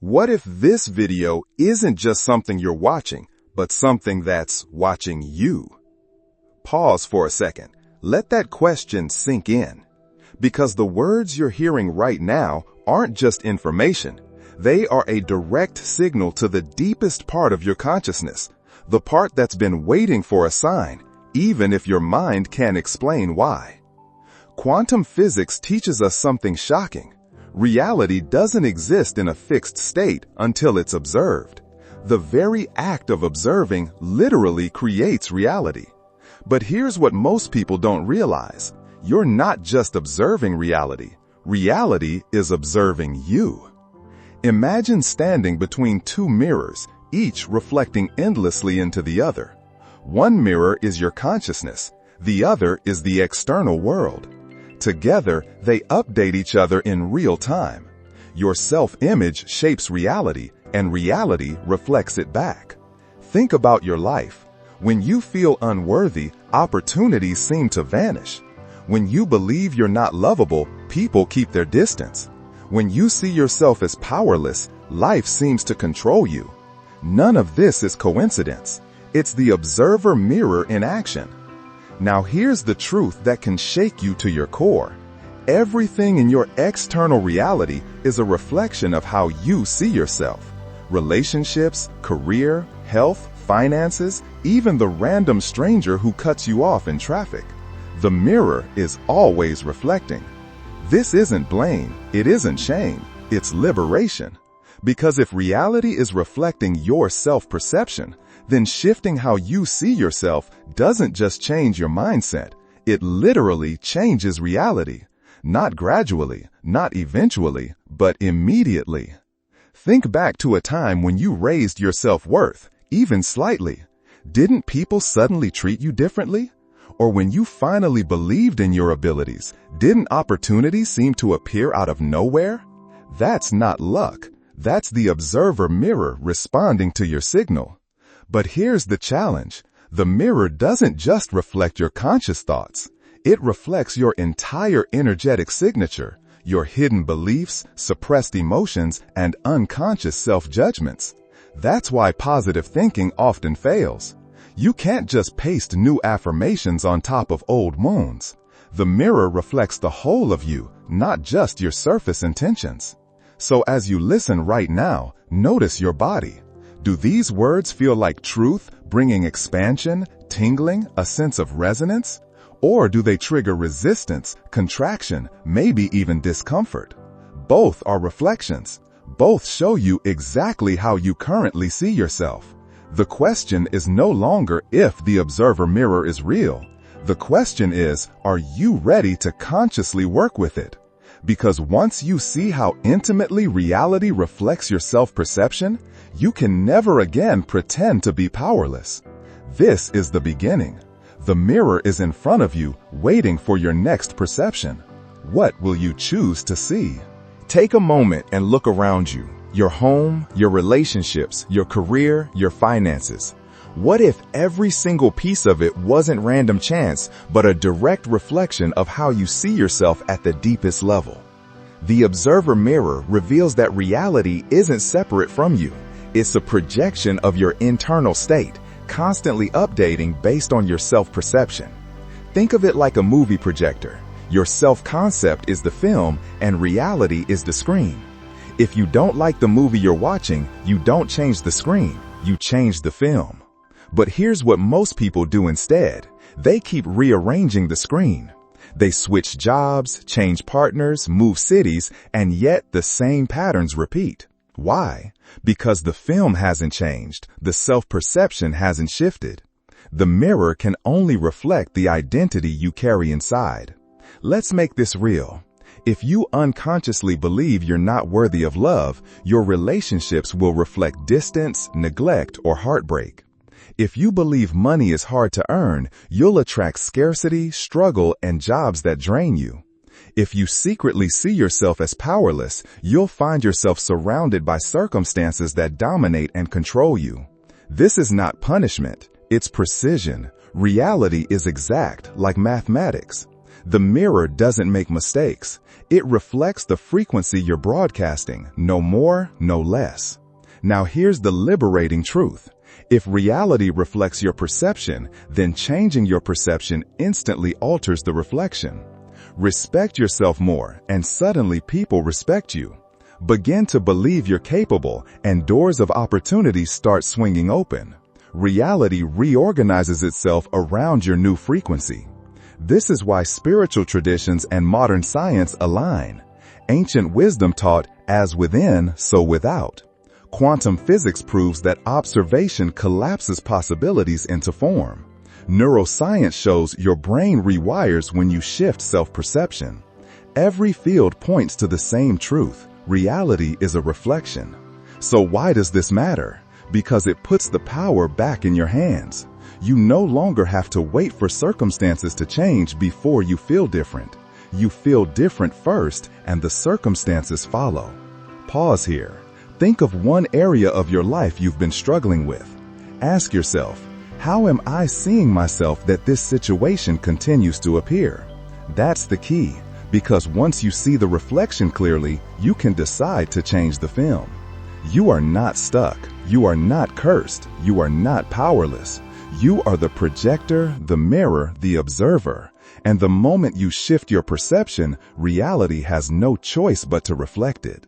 What if this video isn't just something you're watching, but something that's watching you? Pause for a second. Let that question sink in. Because the words you're hearing right now aren't just information. They are a direct signal to the deepest part of your consciousness, the part that's been waiting for a sign, even if your mind can't explain why. Quantum physics teaches us something shocking. Reality doesn't exist in a fixed state until it's observed. The very act of observing literally creates reality. But here's what most people don't realize. You're not just observing reality. Reality is observing you. Imagine standing between two mirrors, each reflecting endlessly into the other. One mirror is your consciousness. The other is the external world. Together, they update each other in real time. Your self-image shapes reality, and reality reflects it back. Think about your life. When you feel unworthy, opportunities seem to vanish. When you believe you're not lovable, people keep their distance. When you see yourself as powerless, life seems to control you. None of this is coincidence. It's the observer mirror in action. Now here's the truth that can shake you to your core. Everything in your external reality is a reflection of how you see yourself. Relationships, career, health, finances, even the random stranger who cuts you off in traffic. The mirror is always reflecting. This isn't blame, it isn't shame, it's liberation. Because if reality is reflecting your self-perception, then shifting how you see yourself doesn't just change your mindset, it literally changes reality. Not gradually, not eventually, but immediately. Think back to a time when you raised your self-worth, even slightly. Didn't people suddenly treat you differently? Or when you finally believed in your abilities, didn't opportunities seem to appear out of nowhere? That's not luck. That's the observer mirror responding to your signal. But here's the challenge. The mirror doesn't just reflect your conscious thoughts. It reflects your entire energetic signature, your hidden beliefs, suppressed emotions, and unconscious self-judgments. That's why positive thinking often fails. You can't just paste new affirmations on top of old wounds. The mirror reflects the whole of you, not just your surface intentions. So as you listen right now, notice your body. Do these words feel like truth, bringing expansion, tingling, a sense of resonance? Or do they trigger resistance, contraction, maybe even discomfort? Both are reflections. Both show you exactly how you currently see yourself. The question is no longer if the observer mirror is real. The question is, are you ready to consciously work with it? Because once you see how intimately reality reflects your self-perception, you can never again pretend to be powerless. This is the beginning. The mirror is in front of you, waiting for your next perception. What will you choose to see? Take a moment and look around you. Your home, your relationships, your career, your finances. What if every single piece of it wasn't random chance, but a direct reflection of how you see yourself at the deepest level? The observer mirror reveals that reality isn't separate from you. It's a projection of your internal state, constantly updating based on your self-perception. Think of it like a movie projector. Your self-concept is the film and reality is the screen. If you don't like the movie you're watching, you don't change the screen, you change the film. But here's what most people do instead. They keep rearranging the screen. They switch jobs, change partners, move cities, and yet the same patterns repeat. Why? Because the film hasn't changed, the self-perception hasn't shifted. The mirror can only reflect the identity you carry inside. Let's make this real. If you unconsciously believe you're not worthy of love, your relationships will reflect distance, neglect, or heartbreak. If you believe money is hard to earn, you'll attract scarcity, struggle, and jobs that drain you. If you secretly see yourself as powerless, you'll find yourself surrounded by circumstances that dominate and control you. This is not punishment, it's precision. Reality is exact, like mathematics. The mirror doesn't make mistakes. It reflects the frequency you're broadcasting, no more, no less. Now here's the liberating truth. If reality reflects your perception, then changing your perception instantly alters the reflection. Respect yourself more, and suddenly people respect you. Begin to believe you're capable, and doors of opportunity start swinging open. Reality reorganizes itself around your new frequency. This is why spiritual traditions and modern science align. Ancient wisdom taught, as within, so without. Quantum physics proves that observation collapses possibilities into form. Neuroscience shows your brain rewires when you shift self-perception. Every field points to the same truth. Reality is a reflection. So why does this matter? Because it puts the power back in your hands. You no longer have to wait for circumstances to change before you feel different. You feel different first, and the circumstances follow. Pause here. Think of one area of your life you've been struggling with. Ask yourself, how am I seeing myself that this situation continues to appear? That's the key, because once you see the reflection clearly, you can decide to change the film. You are not stuck. You are not cursed. You are not powerless. You are the projector, the mirror, the observer. And the moment you shift your perception, reality has no choice but to reflect it.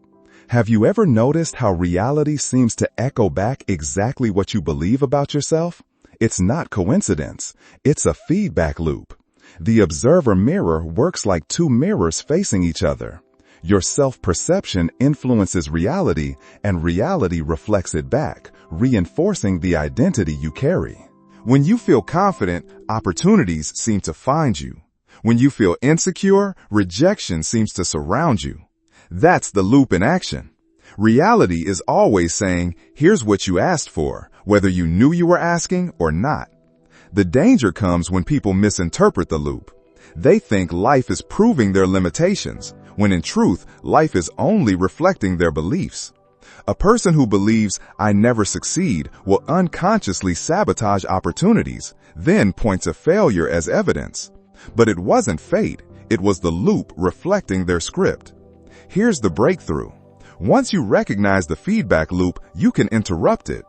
Have you ever noticed how reality seems to echo back exactly what you believe about yourself? It's not coincidence. It's a feedback loop. The observer mirror works like two mirrors facing each other. Your self-perception influences reality, and reality reflects it back, reinforcing the identity you carry. When you feel confident, opportunities seem to find you. When you feel insecure, rejection seems to surround you. That's the loop in action. Reality is always saying, here's what you asked for, whether you knew you were asking or not. The danger comes when people misinterpret the loop. They think life is proving their limitations, when in truth, life is only reflecting their beliefs. A person who believes, I never succeed, will unconsciously sabotage opportunities, then point to failure as evidence. But it wasn't fate, it was the loop reflecting their script. Here's the breakthrough. Once you recognize the feedback loop, you can interrupt it.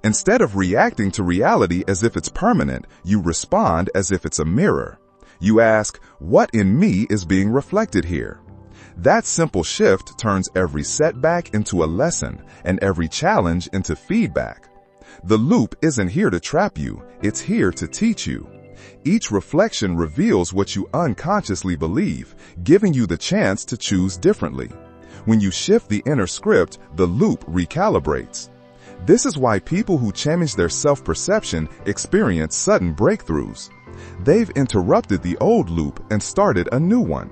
Instead of reacting to reality as if it's permanent, you respond as if it's a mirror. You ask, what in me is being reflected here? That simple shift turns every setback into a lesson and every challenge into feedback. The loop isn't here to trap you, it's here to teach you. Each reflection reveals what you unconsciously believe, giving you the chance to choose differently. When you shift the inner script, the loop recalibrates. This is why people who change their self-perception experience sudden breakthroughs. They've interrupted the old loop and started a new one.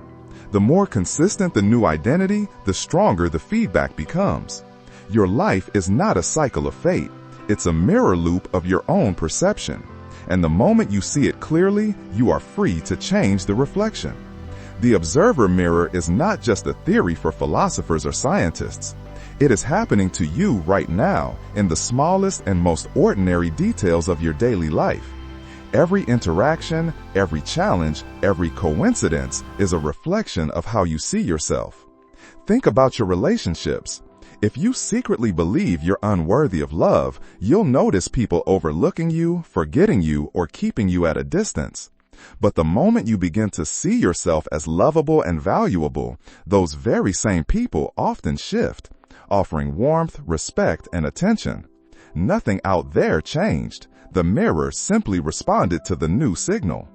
The more consistent the new identity, the stronger the feedback becomes. Your life is not a cycle of fate. It's a mirror loop of your own perception. And the moment you see it clearly, you are free to change the reflection. The observer mirror is not just a theory for philosophers or scientists. It is happening to you right now in the smallest and most ordinary details of your daily life. Every interaction, every challenge, every coincidence is a reflection of how you see yourself. Think about your relationships. If you secretly believe you're unworthy of love, you'll notice people overlooking you, forgetting you, or keeping you at a distance. But the moment you begin to see yourself as lovable and valuable, those very same people often shift, offering warmth, respect, and attention. Nothing out there changed. The mirror simply responded to the new signal.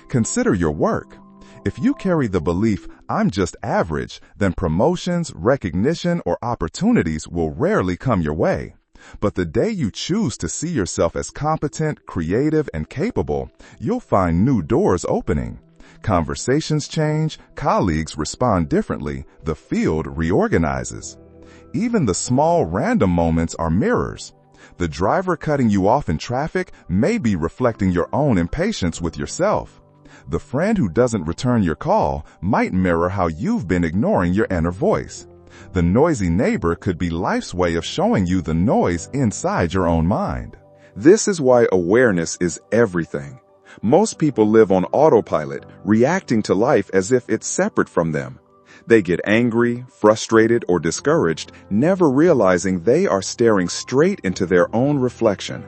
Consider your work. If you carry the belief, I'm just average, then promotions, recognition, or opportunities will rarely come your way. But the day you choose to see yourself as competent, creative, and capable, you'll find new doors opening. Conversations change, colleagues respond differently, the field reorganizes. Even the small random moments are mirrors. The driver cutting you off in traffic may be reflecting your own impatience with yourself. The friend who doesn't return your call might mirror how you've been ignoring your inner voice. The noisy neighbor could be life's way of showing you the noise inside your own mind. This is why awareness is everything. Most people live on autopilot, reacting to life as if it's separate from them. They get angry, frustrated, or discouraged, never realizing they are staring straight into their own reflection.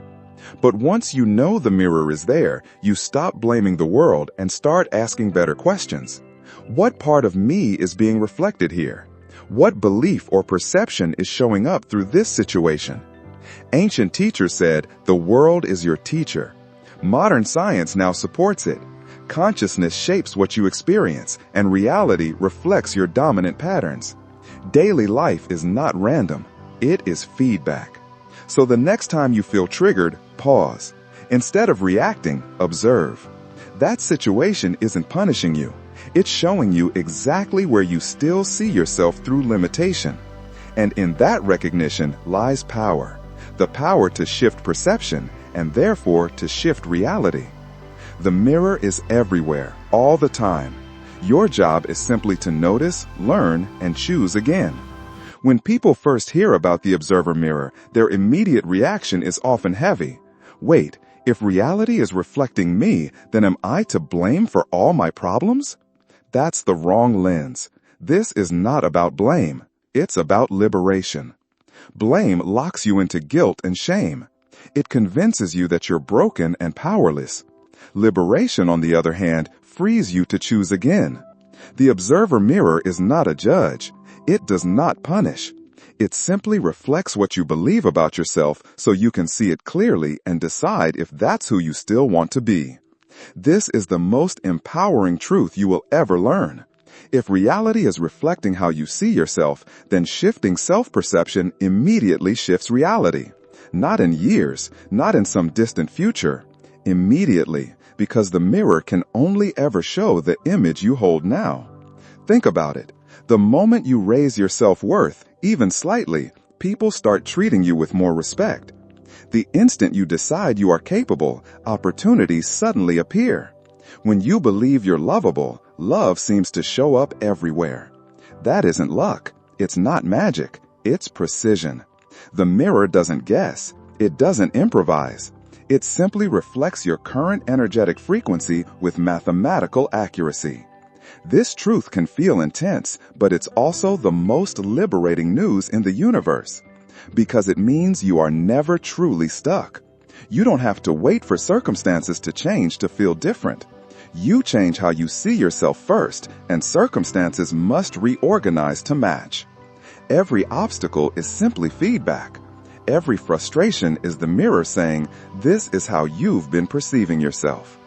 But once you know the mirror is there, you stop blaming the world and start asking better questions. What part of me is being reflected here? What belief or perception is showing up through this situation? Ancient teachers said, the world is your teacher. Modern science now supports it. Consciousness shapes what you experience, and reality reflects your dominant patterns. Daily life is not random. It is feedback. So the next time you feel triggered, pause. Instead of reacting, observe. That situation isn't punishing you. It's showing you exactly where you still see yourself through limitation. And in that recognition lies power. The power to shift perception, and therefore to shift reality. The mirror is everywhere, all the time. Your job is simply to notice, learn, and choose again. When people first hear about the observer mirror, their immediate reaction is often heavy. Wait, if reality is reflecting me, then am I to blame for all my problems? That's the wrong lens. This is not about blame. It's about liberation. Blame locks you into guilt and shame. It convinces you that you're broken and powerless. Liberation, on the other hand, frees you to choose again. The observer mirror is not a judge. It does not punish. It simply reflects what you believe about yourself so you can see it clearly and decide if that's who you still want to be. This is the most empowering truth you will ever learn. If reality is reflecting how you see yourself, then shifting self-perception immediately shifts reality. Not in years, not in some distant future. Immediately, because the mirror can only ever show the image you hold now. Think about it. The moment you raise your self-worth, even slightly, people start treating you with more respect. The instant you decide you are capable, opportunities suddenly appear. When you believe you're lovable, love seems to show up everywhere. That isn't luck. It's not magic. It's precision. The mirror doesn't guess. It doesn't improvise. It simply reflects your current energetic frequency with mathematical accuracy. This truth can feel intense, but it's also the most liberating news in the universe. Because it means you are never truly stuck. You don't have to wait for circumstances to change to feel different. You change how you see yourself first, and circumstances must reorganize to match. Every obstacle is simply feedback. Every frustration is the mirror saying, this is how you've been perceiving yourself.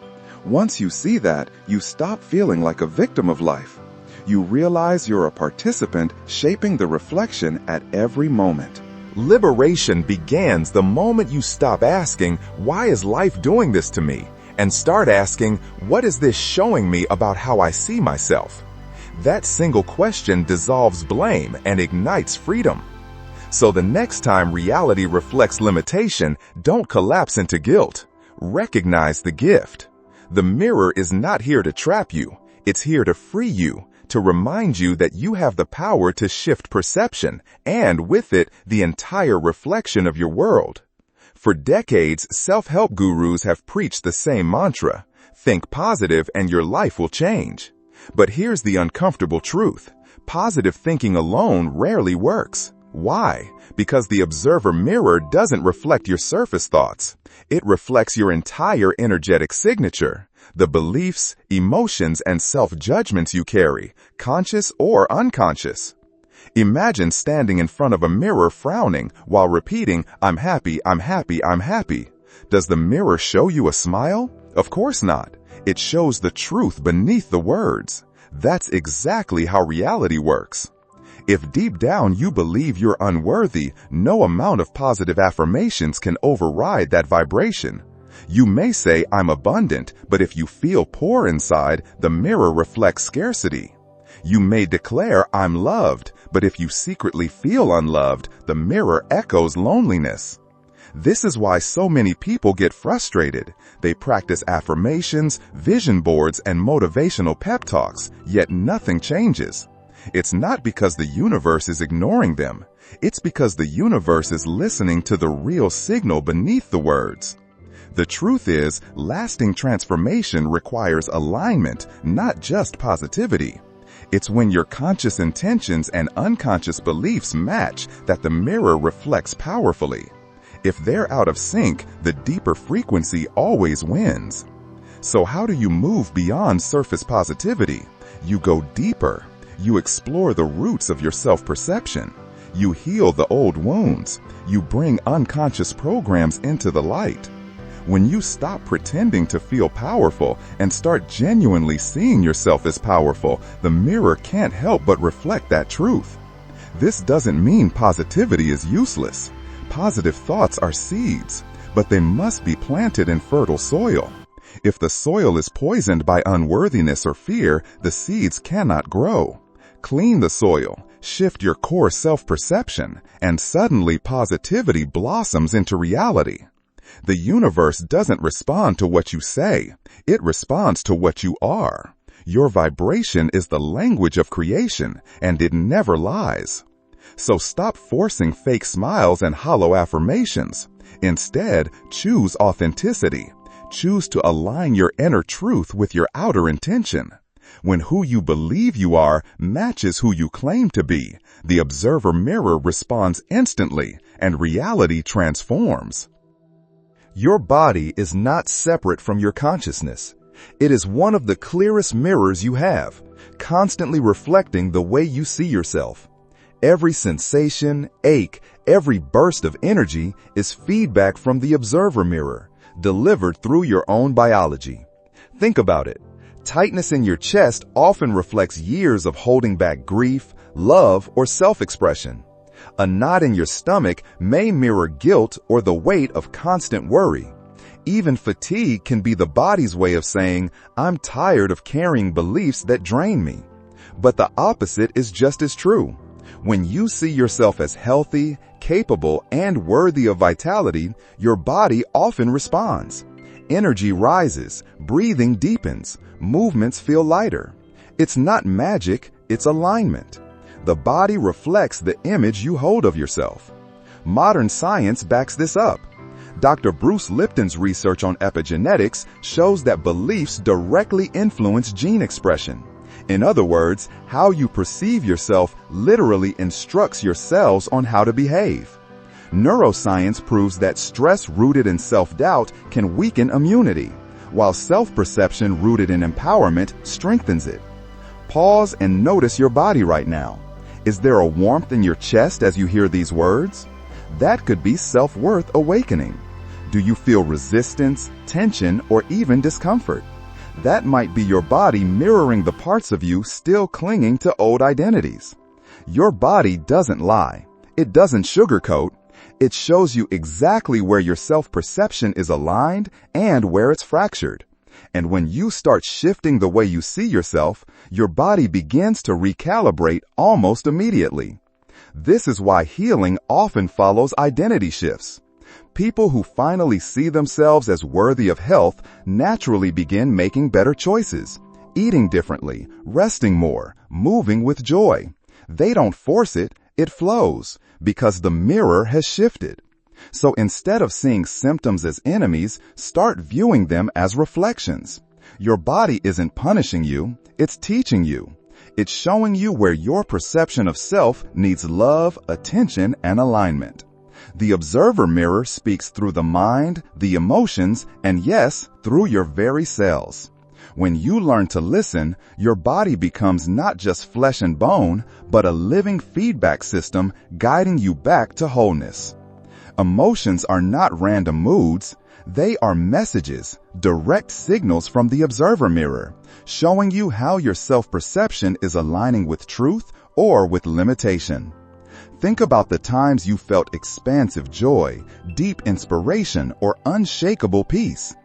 Once you see that, you stop feeling like a victim of life. You realize you're a participant shaping the reflection at every moment. Liberation begins the moment you stop asking, why is life doing this to me? And start asking, what is this showing me about how I see myself? That single question dissolves blame and ignites freedom. So the next time reality reflects limitation, don't collapse into guilt. Recognize the gift. The mirror is not here to trap you. It's here to free you, to remind you that you have the power to shift perception, and with it, the entire reflection of your world. For decades, self-help gurus have preached the same mantra: think positive and your life will change. But here's the uncomfortable truth. Positive thinking alone rarely works. Why? Because the observer mirror doesn't reflect your surface thoughts. It reflects your entire energetic signature, the beliefs, emotions, and self-judgments you carry, conscious or unconscious. Imagine standing in front of a mirror frowning while repeating, I'm happy, I'm happy, I'm happy. Does the mirror show you a smile? Of course not. It shows the truth beneath the words. That's exactly how reality works. If deep down you believe you're unworthy, no amount of positive affirmations can override that vibration. You may say, I'm abundant, but if you feel poor inside, the mirror reflects scarcity. You may declare, I'm loved, but if you secretly feel unloved, the mirror echoes loneliness. This is why so many people get frustrated. They practice affirmations, vision boards, and motivational pep talks, yet nothing changes. It's not because the universe is ignoring them. It's because the universe is listening to the real signal beneath the words. The truth is, lasting transformation requires alignment, not just positivity. It's when your conscious intentions and unconscious beliefs match that the mirror reflects powerfully. If they're out of sync, the deeper frequency always wins. So how do you move beyond surface positivity? You go deeper. You explore the roots of your self-perception. You heal the old wounds. You bring unconscious programs into the light. When you stop pretending to feel powerful and start genuinely seeing yourself as powerful, the mirror can't help but reflect that truth. This doesn't mean positivity is useless. Positive thoughts are seeds, but they must be planted in fertile soil. If the soil is poisoned by unworthiness or fear, the seeds cannot grow. Clean the soil, shift your core self-perception, and suddenly positivity blossoms into reality. The universe doesn't respond to what you say. It responds to what you are. Your vibration is the language of creation, and it never lies. So stop forcing fake smiles and hollow affirmations. Instead, choose authenticity. Choose to align your inner truth with your outer intention. When who you believe you are matches who you claim to be, the observer mirror responds instantly, and reality transforms. Your body is not separate from your consciousness. It is one of the clearest mirrors you have, constantly reflecting the way you see yourself. Every sensation, ache, every burst of energy is feedback from the observer mirror, delivered through your own biology. Think about it. Tightness in your chest often reflects years of holding back grief, love, or self-expression. A knot in your stomach may mirror guilt or the weight of constant worry. Even fatigue can be the body's way of saying, I'm tired of carrying beliefs that drain me. But the opposite is just as true. When you see yourself as healthy, capable, and worthy of vitality, your body often responds. Energy rises, breathing deepens, movements feel lighter. It's not magic, it's alignment. The body reflects the image you hold of yourself. Modern science backs this up. Dr. Bruce Lipton's research on epigenetics shows that beliefs directly influence gene expression. In other words, how you perceive yourself literally instructs your cells on how to behave. Neuroscience proves that stress rooted in self-doubt can weaken immunity, while self-perception rooted in empowerment strengthens it. Pause and notice your body right now. Is there a warmth in your chest as you hear these words? That could be self-worth awakening. Do you feel resistance, tension, or even discomfort? That might be your body mirroring the parts of you still clinging to old identities. Your body doesn't lie. It doesn't sugarcoat. It shows you exactly where your self-perception is aligned and where it's fractured. And when you start shifting the way you see yourself, your body begins to recalibrate almost immediately. This is why healing often follows identity shifts. People who finally see themselves as worthy of health naturally begin making better choices, eating differently, resting more, moving with joy. They don't force it, it flows, because the mirror has shifted. So instead of seeing symptoms as enemies, start viewing them as reflections. Your body isn't punishing you, it's teaching you. It's showing you where your perception of self needs love, attention, and alignment. The observer mirror speaks through the mind, the emotions, and yes, through your very cells. When you learn to listen, your body becomes not just flesh and bone, but a living feedback system guiding you back to wholeness. Emotions are not random moods. They are messages, direct signals from the observer mirror, showing you how your self-perception is aligning with truth or with limitation. Think about the times you felt expansive joy, deep inspiration, or unshakable peace.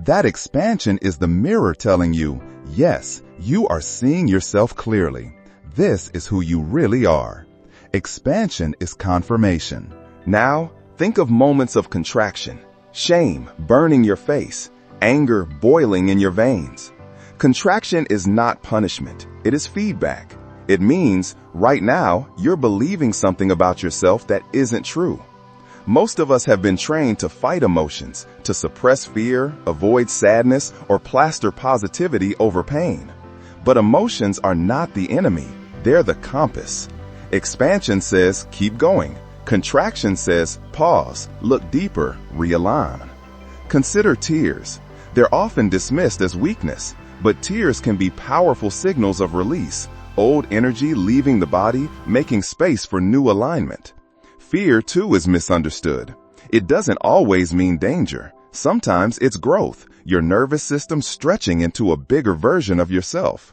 That expansion is the mirror telling you, yes, you are seeing yourself clearly. This is who you really are. Expansion is confirmation. Now, think of moments of contraction, shame burning your face, anger boiling in your veins. Contraction is not punishment, it is feedback. It means, right now, you're believing something about yourself that isn't true. Most of us have been trained to fight emotions, to suppress fear, avoid sadness, or plaster positivity over pain. But emotions are not the enemy, they're the compass. Expansion says, keep going. Contraction says, pause, look deeper, realign. Consider tears. They're often dismissed as weakness, but tears can be powerful signals of release, old energy leaving the body, making space for new alignment. Fear, too, is misunderstood. It doesn't always mean danger. Sometimes it's growth, your nervous system stretching into a bigger version of yourself.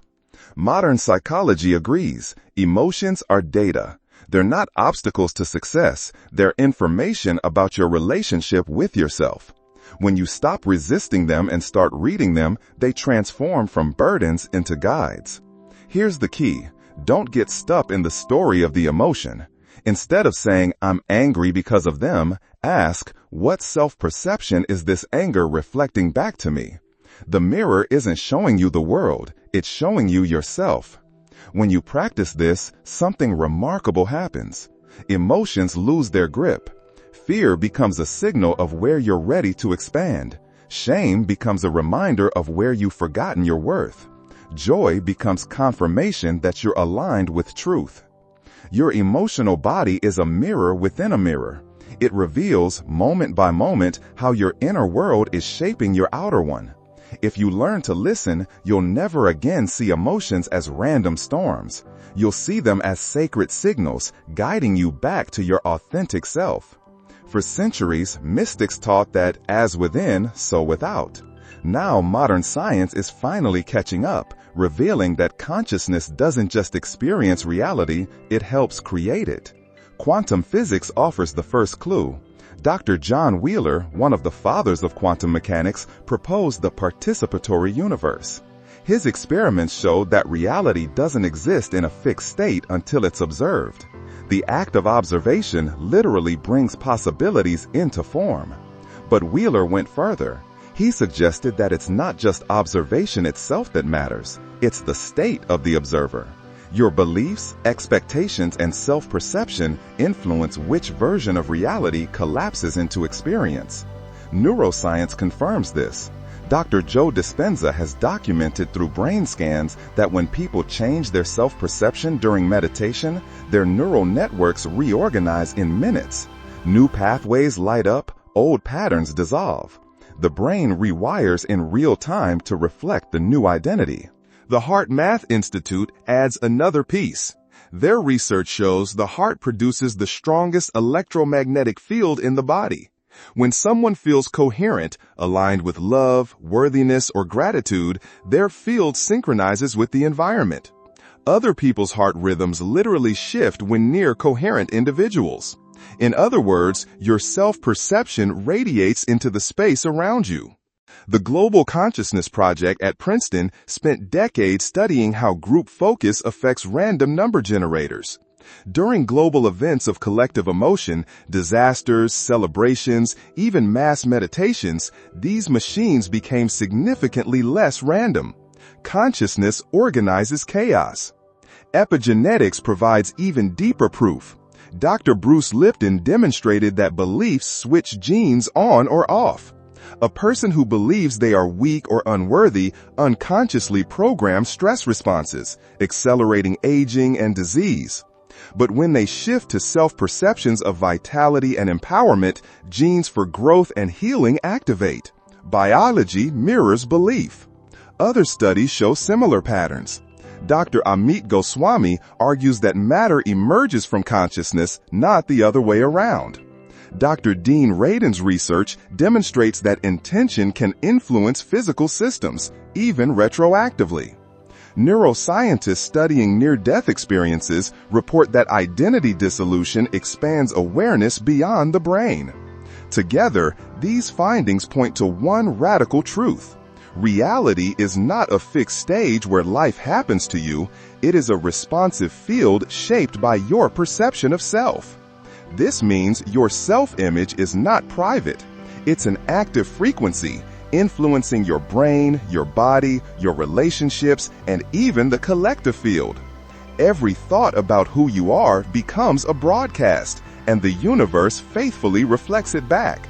Modern psychology agrees. Emotions are data. They're not obstacles to success. They're information about your relationship with yourself. When you stop resisting them and start reading them, they transform from burdens into guides. Here's the key. Don't get stuck in the story of the emotion. Instead of saying, I'm angry because of them, ask, what self-perception is this anger reflecting back to me? The mirror isn't showing you the world, it's showing you yourself. When you practice this, something remarkable happens. Emotions lose their grip. Fear becomes a signal of where you're ready to expand. Shame becomes a reminder of where you've forgotten your worth. Joy becomes confirmation that you're aligned with truth. Your emotional body is a mirror within a mirror. It reveals, moment by moment, how your inner world is shaping your outer one. If you learn to listen, you'll never again see emotions as random storms. You'll see them as sacred signals, guiding you back to your authentic self. For centuries, mystics taught that as within, so without. Now modern science is finally catching up, revealing that consciousness doesn't just experience reality, it helps create it. Quantum physics offers the first clue. Dr. John Wheeler, one of the fathers of quantum mechanics, proposed the participatory universe. His experiments showed that reality doesn't exist in a fixed state until it's observed. The act of observation literally brings possibilities into form. But Wheeler went further. He suggested that it's not just observation itself that matters, it's the state of the observer. Your beliefs, expectations, and self-perception influence which version of reality collapses into experience. Neuroscience confirms this. Dr. Joe Dispenza has documented through brain scans that when people change their self-perception during meditation, their neural networks reorganize in minutes. New pathways light up, old patterns dissolve. The brain rewires in real time to reflect the new identity. The Heart Math Institute adds another piece. Their research shows the heart produces the strongest electromagnetic field in the body. When someone feels coherent, aligned with love, worthiness, or gratitude, their field synchronizes with the environment. Other people's heart rhythms literally shift when near coherent individuals. In other words, your self-perception radiates into the space around you. The Global Consciousness Project at Princeton spent decades studying how group focus affects random number generators. During global events of collective emotion, disasters, celebrations, even mass meditations, these machines became significantly less random. Consciousness organizes chaos. Epigenetics provides even deeper proof. Dr. Bruce Lipton demonstrated that beliefs switch genes on or off. A person who believes they are weak or unworthy unconsciously programs stress responses, accelerating aging and disease. But when they shift to self-perceptions of vitality and empowerment, genes for growth and healing activate. Biology mirrors belief. Other studies show similar patterns. Dr. Amit Goswami argues that matter emerges from consciousness, not the other way around. Dr. Dean Radin's research demonstrates that intention can influence physical systems, even retroactively. Neuroscientists studying near-death experiences report that identity dissolution expands awareness beyond the brain. Together, these findings point to one radical truth. Reality is not a fixed stage where life happens to you. It is a responsive field shaped by your perception of self. This means your self-image is not private. It's an active frequency, influencing your brain, your body, your relationships, and even the collective field. Every thought about who you are becomes a broadcast, and the universe faithfully reflects it back.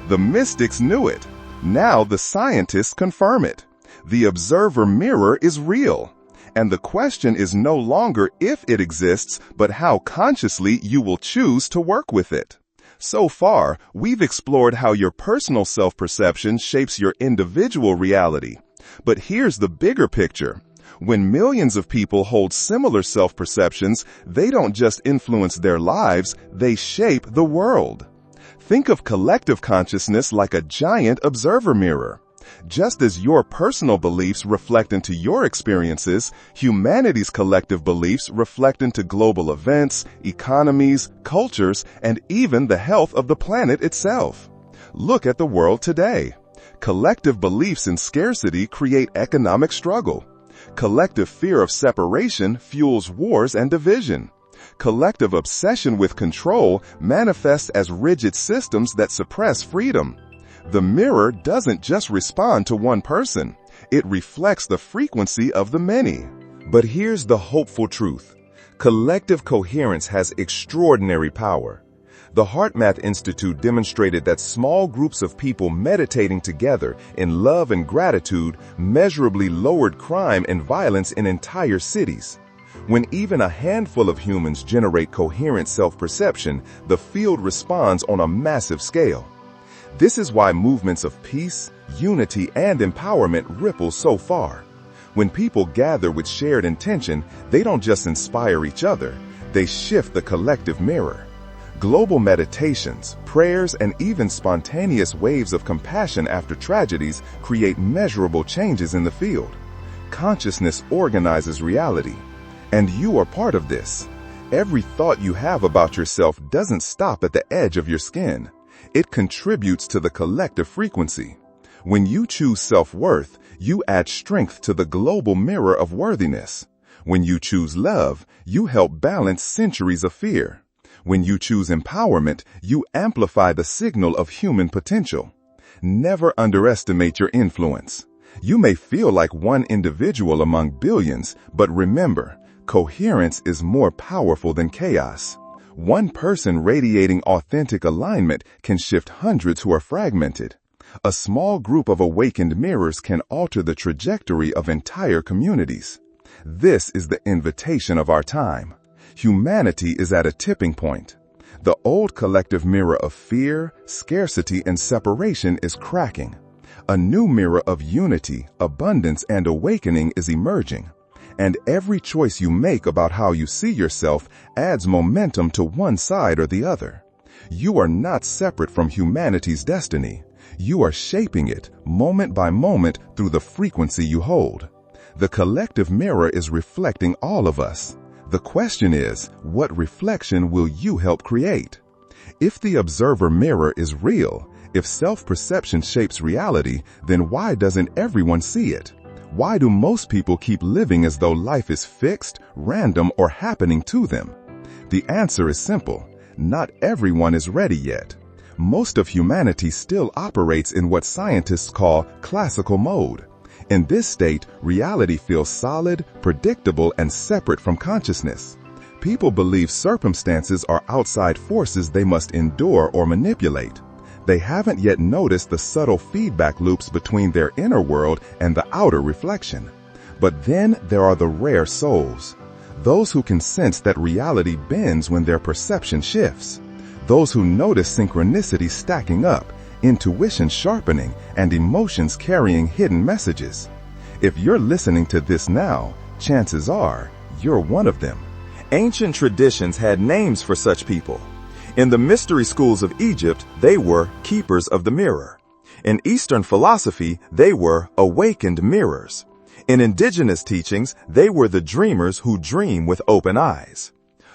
The mystics knew it. Now the scientists confirm it. The observer mirror is real. And the question is no longer if it exists, but how consciously you will choose to work with it. So far, we've explored how your personal self-perception shapes your individual reality. But here's the bigger picture. When millions of people hold similar self-perceptions, they don't just influence their lives, they shape the world. Think of collective consciousness like a giant observer mirror. Just as your personal beliefs reflect into your experiences, humanity's collective beliefs reflect into global events, economies, cultures, and even the health of the planet itself. Look at the world today. Collective beliefs in scarcity create economic struggle. Collective fear of separation fuels wars and division. Collective obsession with control manifests as rigid systems that suppress freedom. The mirror doesn't just respond to one person. It reflects the frequency of the many. But here's the hopeful truth. Collective coherence has extraordinary power. The HeartMath Institute demonstrated that small groups of people meditating together in love and gratitude measurably lowered crime and violence in entire cities. When even a handful of humans generate coherent self-perception, the field responds on a massive scale. This is why movements of peace, unity, and empowerment ripple so far. When people gather with shared intention, they don't just inspire each other, they shift the collective mirror. Global meditations, prayers, and even spontaneous waves of compassion after tragedies create measurable changes in the field. Consciousness organizes reality, and you are part of this. Every thought you have about yourself doesn't stop at the edge of your skin. It contributes to the collective frequency. When you choose self-worth, you add strength to the global mirror of worthiness. When you choose love, you help balance centuries of fear. When you choose empowerment, you amplify the signal of human potential. Never underestimate your influence. You may feel like one individual among billions, but remember, coherence is more powerful than chaos. One person radiating authentic alignment can shift hundreds who are fragmented. A small group of awakened mirrors can alter the trajectory of entire communities. This is the invitation of our time. Humanity is at a tipping point. The old collective mirror of fear, scarcity, and separation is cracking. A new mirror of unity, abundance, and awakening is emerging. And every choice you make about how you see yourself adds momentum to one side or the other. You are not separate from humanity's destiny. You are shaping it, moment by moment, through the frequency you hold. The collective mirror is reflecting all of us. The question is, what reflection will you help create? If the observer mirror is real, if self-perception shapes reality, then why doesn't everyone see it? Why do most people keep living as though life is fixed, random, or happening to them? The answer is simple. Not everyone is ready yet. Most of humanity still operates in what scientists call classical mode. In this state, reality feels solid, predictable, and separate from consciousness. People believe circumstances are outside forces they must endure or manipulate. They haven't yet noticed the subtle feedback loops between their inner world and the outer reflection. But then there are the rare souls. Those who can sense that reality bends when their perception shifts. Those who notice synchronicity stacking up, intuition sharpening, and emotions carrying hidden messages. If you're listening to this now, chances are you're one of them. Ancient traditions had names for such people. In the mystery schools of Egypt, they were keepers of the mirror. In Eastern philosophy, they were awakened mirrors. In indigenous teachings, they were the dreamers who dream with open eyes.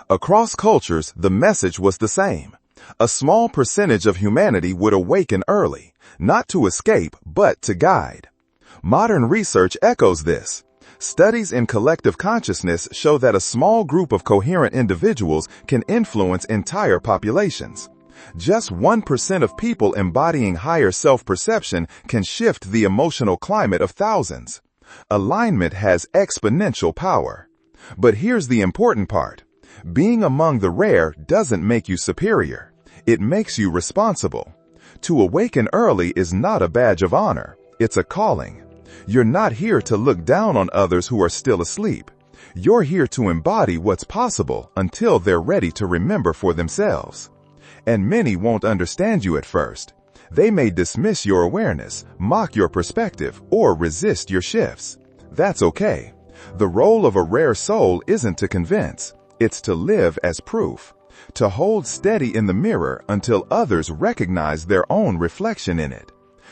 Across cultures, the message was the same. A small percentage of humanity would awaken early, not to escape, but to guide. Modern research echoes this. Studies in collective consciousness show that a small group of coherent individuals can influence entire populations. Just 1% of people embodying higher self-perception can shift the emotional climate of thousands. Alignment has exponential power. But here's the important part. Being among the rare doesn't make you superior. It makes you responsible. To awaken early is not a badge of honor. It's a calling. You're not here to look down on others who are still asleep. You're here to embody what's possible until they're ready to remember for themselves. And many won't understand you at first. They may dismiss your awareness, mock your perspective, or resist your shifts. That's okay. The role of a rare soul isn't to convince. It's to live as proof. To hold steady in the mirror until others recognize their own reflection in it.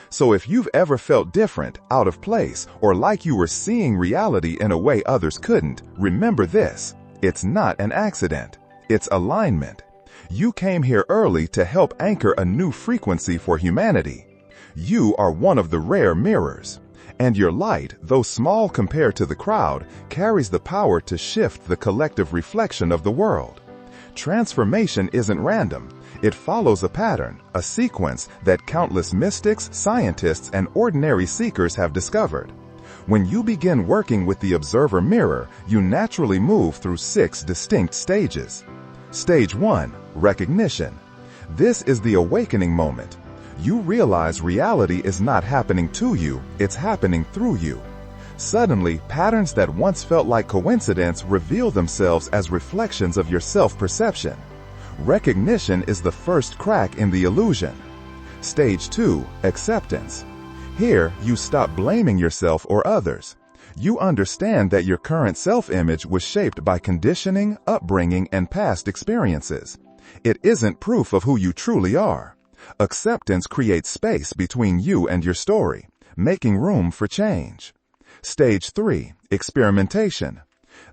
So if you've ever felt different, out of place, or like you were seeing reality in a way others couldn't, remember this. It's not an accident. It's alignment. You came here early to help anchor a new frequency for humanity. You are one of the rare mirrors. And your light, though small compared to the crowd, carries the power to shift the collective reflection of the world. Transformation isn't random. It follows a pattern, a sequence that countless mystics, scientists, and ordinary seekers have discovered. When you begin working with the observer mirror, you naturally move through 6 distinct stages. Stage 1, recognition. This is the awakening moment. You realize reality is not happening to you, it's happening through you. Suddenly, patterns that once felt like coincidence reveal themselves as reflections of your self-perception. Recognition is the first crack in the illusion. Stage 2, acceptance. Here, you stop blaming yourself or others. You understand that your current self-image was shaped by conditioning, upbringing, and past experiences. It isn't proof of who you truly are. Acceptance creates space between you and your story, making room for change. Stage 3, experimentation.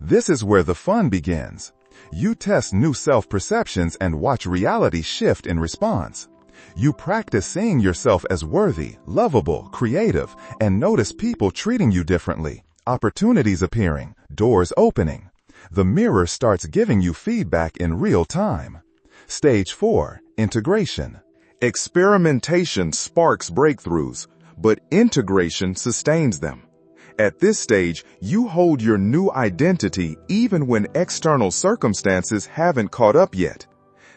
This is where the fun begins. You test new self-perceptions and watch reality shift in response. You practice seeing yourself as worthy, lovable, creative, and notice people treating you differently, opportunities appearing, doors opening. The mirror starts giving you feedback in real time. Stage 4, integration. Experimentation sparks breakthroughs, but integration sustains them. At this stage, you hold your new identity even when external circumstances haven't caught up yet.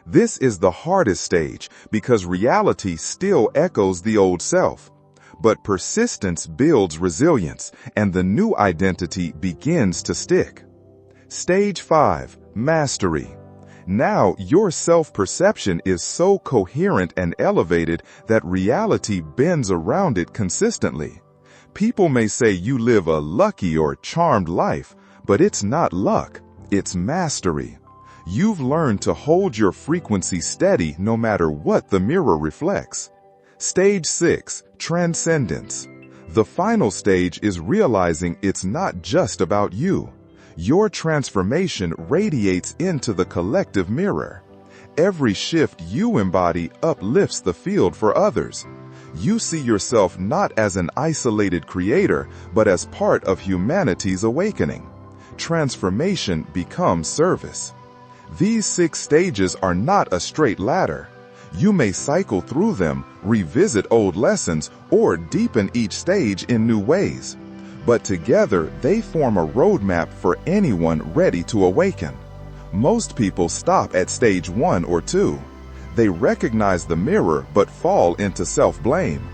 This is the hardest stage because reality still echoes the old self. But persistence builds resilience, and the new identity begins to stick. Stage 5, mastery. Now your self-perception is so coherent and elevated that reality bends around it consistently. People may say you live a lucky or charmed life, but it's not luck, it's mastery. You've learned to hold your frequency steady no matter what the mirror reflects. Stage 6, transcendence. The final stage is realizing it's not just about you. Your transformation radiates into the collective mirror. Every shift you embody uplifts the field for others. You see yourself not as an isolated creator, but as part of humanity's awakening. Transformation becomes service. These 6 stages are not a straight ladder. You may cycle through them, revisit old lessons, or deepen each stage in new ways. But together, they form a roadmap for anyone ready to awaken. Most people stop at stage 1 or 2. They recognize the mirror but fall into self-blame.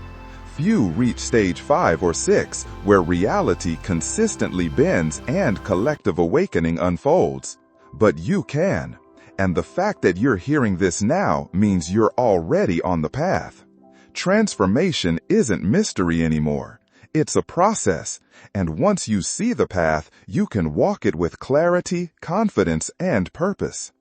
Few reach stage 5 or 6, where reality consistently bends and collective awakening unfolds. But you can. And the fact that you're hearing this now means you're already on the path. Transformation isn't mystery anymore. It's a process, and once you see the path, you can walk it with clarity, confidence, and purpose.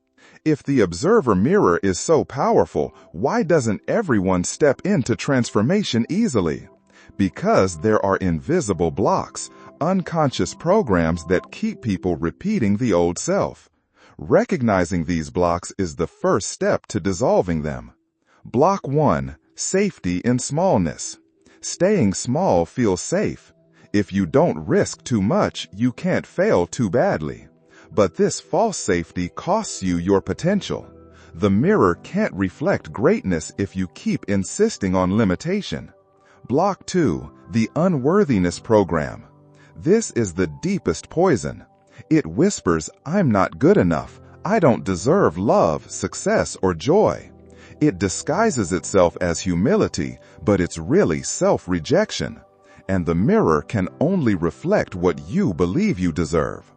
If the observer mirror is so powerful, why doesn't everyone step into transformation easily? Because there are invisible blocks, unconscious programs that keep people repeating the old self. Recognizing these blocks is the first step to dissolving them. Block 1, safety in smallness. Staying small feels safe. If you don't risk too much, you can't fail too badly. But this false safety costs you your potential. The mirror can't reflect greatness if you keep insisting on limitation. Block 2, the unworthiness program. This is the deepest poison. It whispers, "I'm not good enough. I don't deserve love, success, or joy. It disguises itself as humility, but it's really self-rejection. And the mirror can only reflect what you believe you deserve.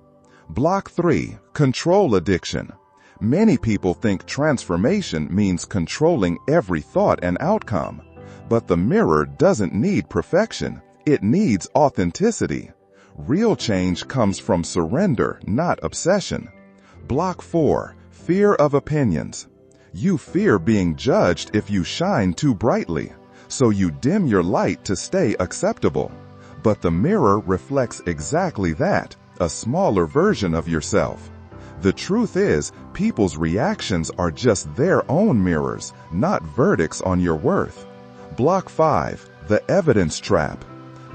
Block 3. Control addiction. Many people think transformation means controlling every thought and outcome. But the mirror doesn't need perfection. It needs authenticity. Real change comes from surrender, not obsession. Block 4. Fear of opinions. You fear being judged if you shine too brightly, so you dim your light to stay acceptable. But the mirror reflects exactly that, a smaller version of yourself. The truth is, people's reactions are just their own mirrors, not verdicts on your worth. Block 5. The evidence trap.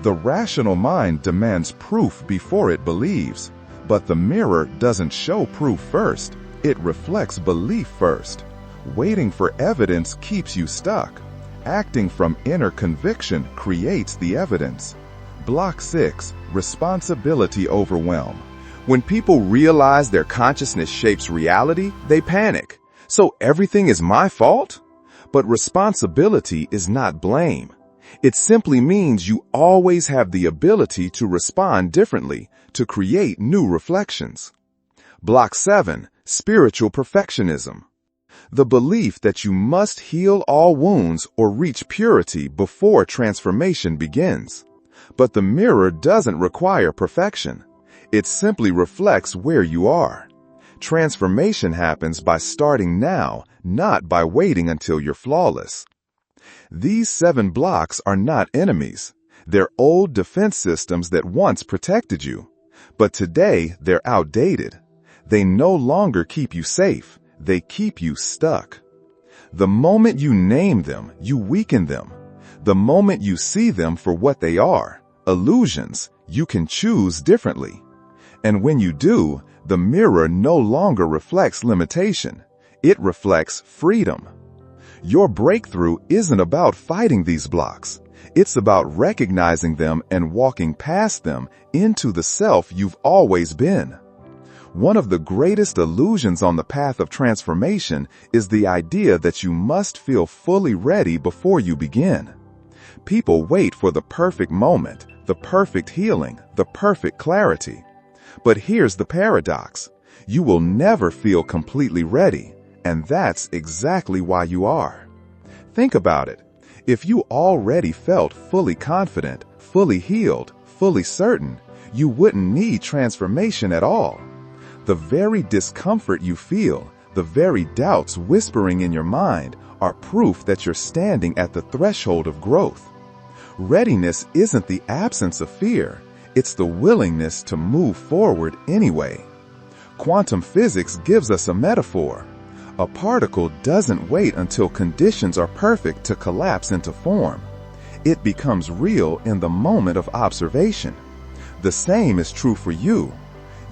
The rational mind demands proof before it believes, but the mirror doesn't show proof first. It reflects belief first. Waiting for evidence keeps you stuck. Acting from inner conviction creates the evidence. Block 6. Responsibility overwhelm. When people realize their consciousness shapes reality, they panic. So everything is my fault? But responsibility is not blame. It simply means you always have the ability to respond differently, to create new reflections. Block 7. Spiritual perfectionism. The belief that you must heal all wounds or reach purity before transformation begins. But the mirror doesn't require perfection. It simply reflects where you are. Transformation happens by starting now, not by waiting until you're flawless. These 7 blocks are not enemies. They're old defense systems that once protected you. But today, they're outdated. They no longer keep you safe. They keep you stuck. The moment you name them, you weaken them. The moment you see them for what they are, illusions, you can choose differently. And when you do, the mirror no longer reflects limitation. It reflects freedom. Your breakthrough isn't about fighting these blocks. It's about recognizing them and walking past them into the self you've always been. One of the greatest illusions on the path of transformation is the idea that you must feel fully ready before you begin. People wait for the perfect moment, the perfect healing, the perfect clarity. But here's the paradox. You will never feel completely ready, and that's exactly why you are. Think about it. If you already felt fully confident, fully healed, fully certain, you wouldn't need transformation at all. The very discomfort you feel, the very doubts whispering in your mind, are proof that you're standing at the threshold of growth. Readiness isn't the absence of fear, it's the willingness to move forward anyway. Quantum physics gives us a metaphor. A particle doesn't wait until conditions are perfect to collapse into form. It becomes real in the moment of observation. The same is true for you.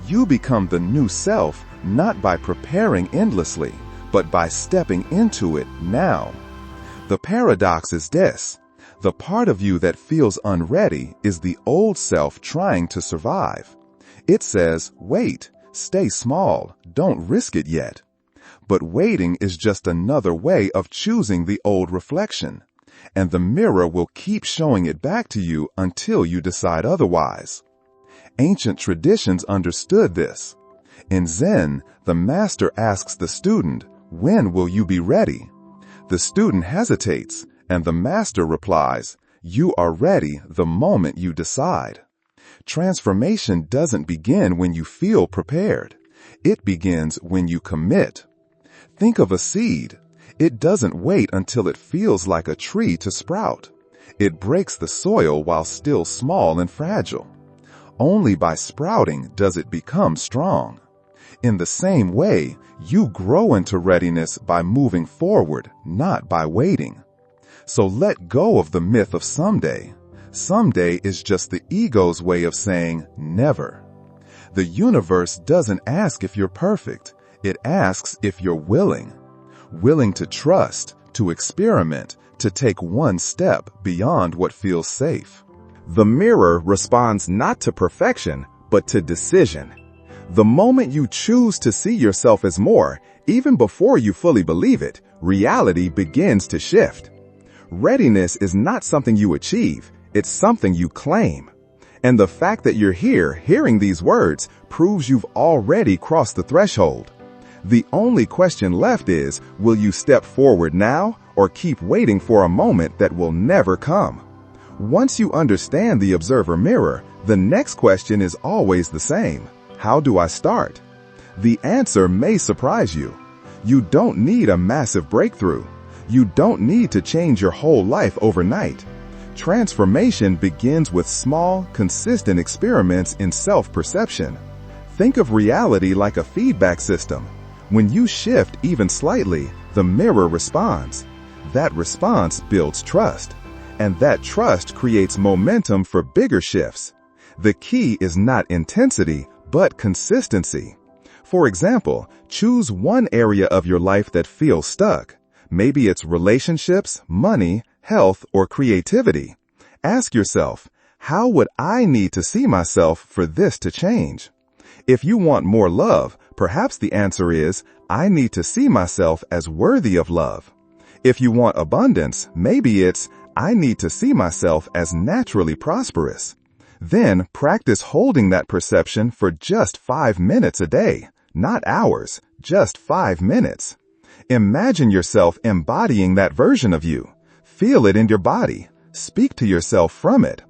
You become the new self not by preparing endlessly, but by stepping into it now. The paradox is this. The part of you that feels unready is the old self trying to survive. It says, wait, stay small, don't risk it yet. But waiting is just another way of choosing the old reflection, and the mirror will keep showing it back to you until you decide otherwise. Ancient traditions understood this. In Zen, the master asks the student, "When will you be ready?" The student hesitates, and the master replies, "You are ready the moment you decide." Transformation doesn't begin when you feel prepared. It begins when you commit. Think of a seed. It doesn't wait until it feels like a tree to sprout. It breaks the soil while still small and fragile. Only by sprouting does it become strong. In the same way, you grow into readiness by moving forward, not by waiting. So let go of the myth of someday. Someday is just the ego's way of saying never. The universe doesn't ask if you're perfect. It asks if you're willing. Willing to trust, to experiment, to take one step beyond what feels safe. The mirror responds not to perfection, but to decision. The moment you choose to see yourself as more, even before you fully believe it, reality begins to shift. Readiness is not something you achieve, it's something you claim. And the fact that you're here hearing these words proves you've already crossed the threshold. The only question left is, will you step forward now or keep waiting for a moment that will never come? Once you understand the observer mirror, the next question is always the same. How do I start? The answer may surprise you. You don't need a massive breakthrough. You don't need to change your whole life overnight. Transformation begins with small, consistent experiments in self-perception. Think of reality like a feedback system. When you shift even slightly, the mirror responds. That response builds trust, and that trust creates momentum for bigger shifts. The key is not intensity, but consistency. For example, choose one area of your life that feels stuck. Maybe it's relationships, money, health, or creativity. Ask yourself, how would I need to see myself for this to change? If you want more love, perhaps the answer is, I need to see myself as worthy of love. If you want abundance, maybe it's, I need to see myself as naturally prosperous. Then practice holding that perception for just 5 minutes a day, not hours, just 5 minutes. Imagine yourself embodying that version of you. Feel it in your body. Speak to yourself from it.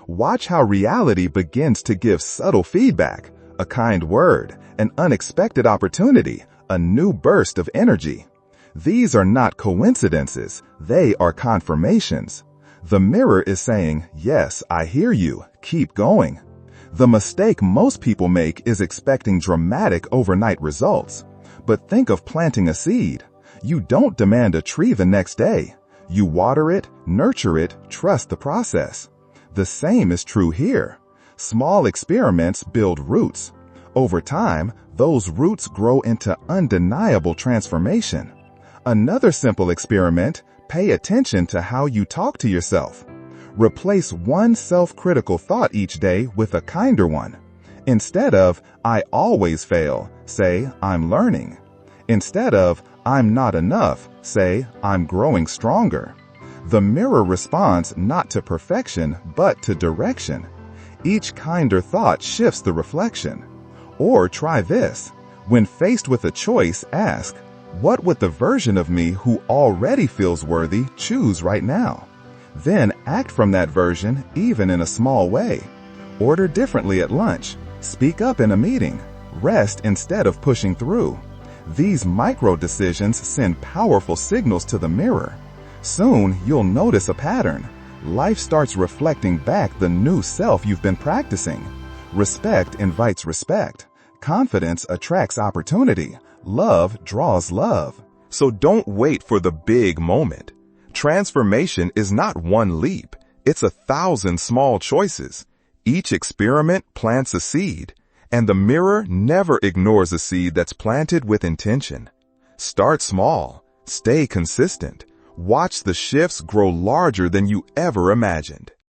Watch how reality begins to give subtle feedback, a kind word, an unexpected opportunity, a new burst of energy. These are not coincidences, they are confirmations. The mirror is saying, yes, I hear you, keep going. The mistake most people make is expecting dramatic overnight results. But think of planting a seed. You don't demand a tree the next day. You water it, nurture it, trust the process. The same is true here. Small experiments build roots. Over time, those roots grow into undeniable transformation. Another simple experiment, pay attention to how you talk to yourself. Replace one self-critical thought each day with a kinder one. Instead of, I always fail, say, I'm learning. Instead of, I'm not enough, say, I'm growing stronger. The mirror responds not to perfection, but to direction. Each kinder thought shifts the reflection. Or try this. When faced with a choice, ask, what would the version of me who already feels worthy choose right now? Then act from that version, even in a small way. Order differently at lunch. Speak up in a meeting. Rest instead of pushing through. These micro decisions send powerful signals to the mirror. Soon, you'll notice a pattern. Life starts reflecting back the new self you've been practicing. Respect invites respect. Confidence attracts opportunity. Love draws love. So don't wait for the big moment. Transformation is not one leap. It's 1,000 small choices. Each experiment plants a seed. And the mirror never ignores a seed that's planted with intention. Start small. Stay consistent. Watch the shifts grow larger than you ever imagined.